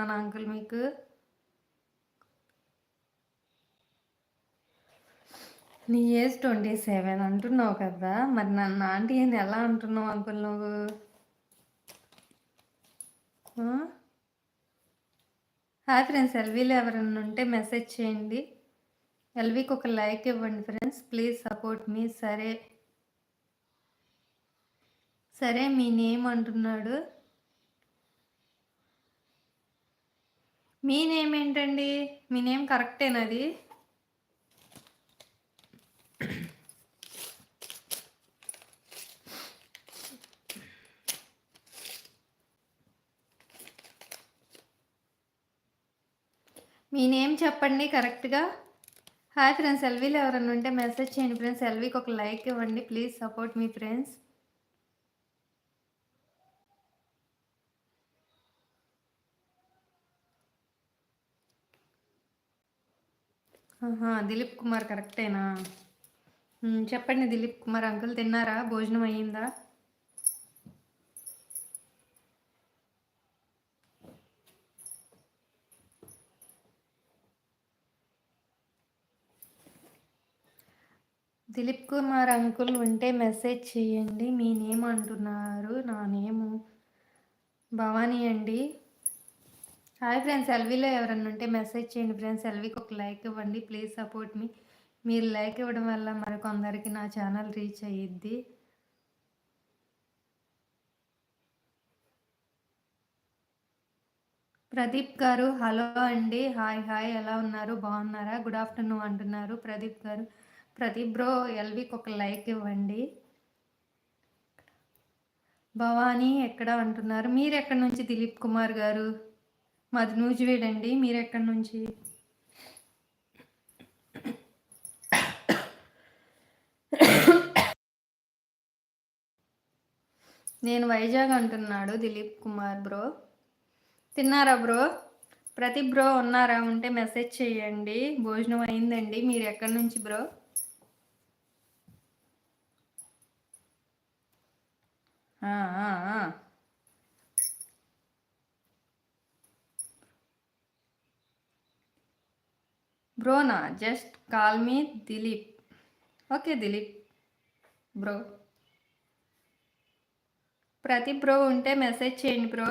అంటున్నాను అంకుల్ మీకు. నీ ఏజ్ 27 అంటున్నావు కదా, మరి నన్ను ఆంటీ అని ఎలా అంటున్నావు అంకుల్ నువ్వు? హాయ్ ఫ్రెండ్స్, ఎల్వీలో ఎవరైనా ఉంటే మెసేజ్ చేయండి. ఎల్వీకి ఒక లైక్ ఇవ్వండి ఫ్రెండ్స్, ప్లీజ్ సపోర్ట్ మీ. సరే సరే, మీ నేమ్ అంటున్నాడు. మీ నేమ్ ఏంటండి? మీ నేమ్ కరెక్టేనది? మీ నేమ్ చెప్పండి కరెక్ట్గా. హాయ్ ఫ్రెండ్స్, ఎల్వీలో ఎవరైనా ఉంటే మెసేజ్ చేయండి ఫ్రెండ్స్. ఎల్వీకి ఒక లైక్ ఇవ్వండి, please support me friends. Dilip Kumar కరెక్టేనా? చెప్పండి దిలీప్ కుమార్ అంకుల్, తిన్నారా? భోజనం అయ్యిందా? దిలీప్ కుమార్ అంకుల్ ఉంటే మెసేజ్ చేయండి. మీ నేమ్ అంటున్నారు. నా నేము భవానీ అండి. హాయ్ ఫ్రెండ్స్, ఎల్వీలో ఎవరన్నా ఉంటే మెసేజ్ చేయండి ఫ్రెండ్స్. ఎల్వీకి ఒక లైక్ ఇవ్వండి, ప్లీజ్ సపోర్ట్ మీ. మీరు లైక్ ఇవ్వడం వల్ల మరికొందరికి నా ఛానల్ రీచ్ అయ్యిద్ది. ప్రదీప్ గారు హలో అండి. హాయ్ హాయ్, ఎలా ఉన్నారు? బాగున్నారా? గుడ్ ఆఫ్టర్నూన్ అంటున్నారు ప్రదీప్ గారు. ప్రదీప్ బ్రో, ఎల్వీకి ఒక లైక్ ఇవ్వండి. భవానీ ఎక్కడ అంటున్నారు. మీరు ఎక్కడి నుంచి దిలీప్ కుమార్ గారు? మాది నూజివీడండి. మీరు ఎక్కడి నుంచి? నేను వైజాగ్ అంటున్నాడు దిలీప్ కుమార్ బ్రో. తిన్నారా బ్రో? ప్రదీప్ బ్రో ఉన్నారా? ఉంటే మెసేజ్ చేయండి. భోజనం అయిందండి. మీరు ఎక్కడి నుంచి బ్రో? బ్రోనా, just call me Dilip. Okay Dilip bro. Pradeep bro ఉంటే మెసేజ్ చేయండి బ్రో.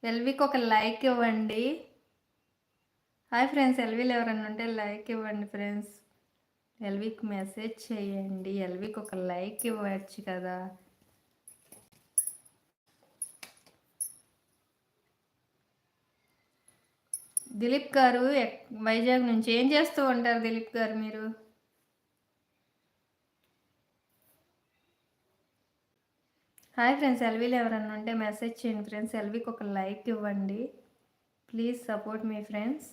ఎల్వీకి ఒక లైక్ ఇవ్వండి. హాయ్ ఫ్రెండ్స్, ఎల్వీలో ఎవరన్నా ఉంటే లైక్ ఇవ్వండి ఫ్రెండ్స్. ఎల్వీకి మెసేజ్ చేయండి. ఎల్వీకి ఒక లైక్ ఇవ్వచ్చు కదా. దిలీప్ గారు వైజాగ్ నుంచి ఏం చేస్తూ ఉంటారు దిలీప్ గారు మీరు? హాయ్ ఫ్రెండ్స్, ఎల్వీలో ఎవరన్నా ఉంటే మెసేజ్ చేయండి ఫ్రెండ్స్. ఎల్వీకి ఒక లైక్ ఇవ్వండి, please support me friends.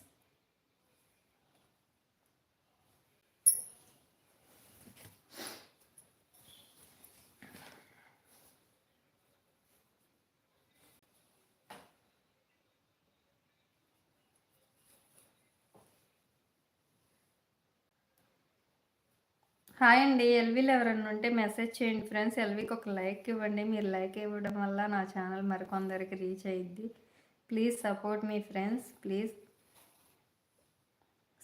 Hi అండి, ఎల్వీలో ఎవరన్నా ఉంటే మెసేజ్ చేయండి ఫ్రెండ్స్. ఎల్వీకి ఒక లైక్ ఇవ్వండి. మీరు లైక్ ఇవ్వడం వల్ల నా ఛానల్ మరికొందరికి రీచ్ అయ్యిద్ది. Please support me friends. Please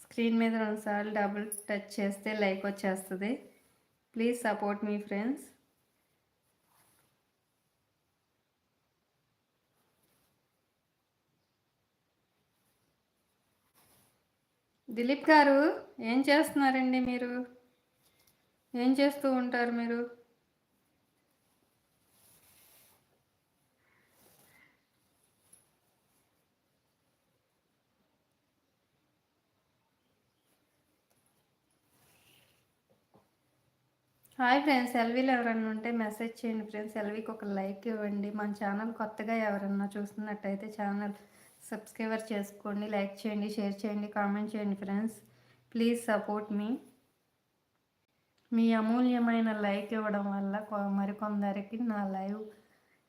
screen మీద 2 సార్లు డబుల్ టచ్ చేస్తే లైక్ వచ్చేస్తుంది. Please support me friends. Dilip గారు ఏం చేస్తున్నారండి మీరు? ఏం చేస్తూ ఉంటారు మీరు? హాయ్ ఫ్రెండ్స్, ఎల్వీలో ఎవరన్నా ఉంటే మెసేజ్ చేయండి ఫ్రెండ్స్. ఎల్వీకి ఒక లైక్ ఇవ్వండి. మన ఛానల్ కొత్తగా ఎవరన్నా చూస్తున్నట్టయితే ఛానల్ సబ్స్క్రైబర్ చేసుకోండి, లైక్ చేయండి, షేర్ చేయండి, కామెంట్ చేయండి ఫ్రెండ్స్. ప్లీజ్ సపోర్ట్ మీ. మీ అమూల్యమైన లైక్ ఇవ్వడం వల్ల మరికొందరికి నా లైవ్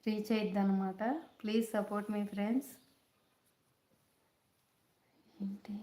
రీచ్ అయ్యిద్ది అనమాట. Please support me friends. ఏంటి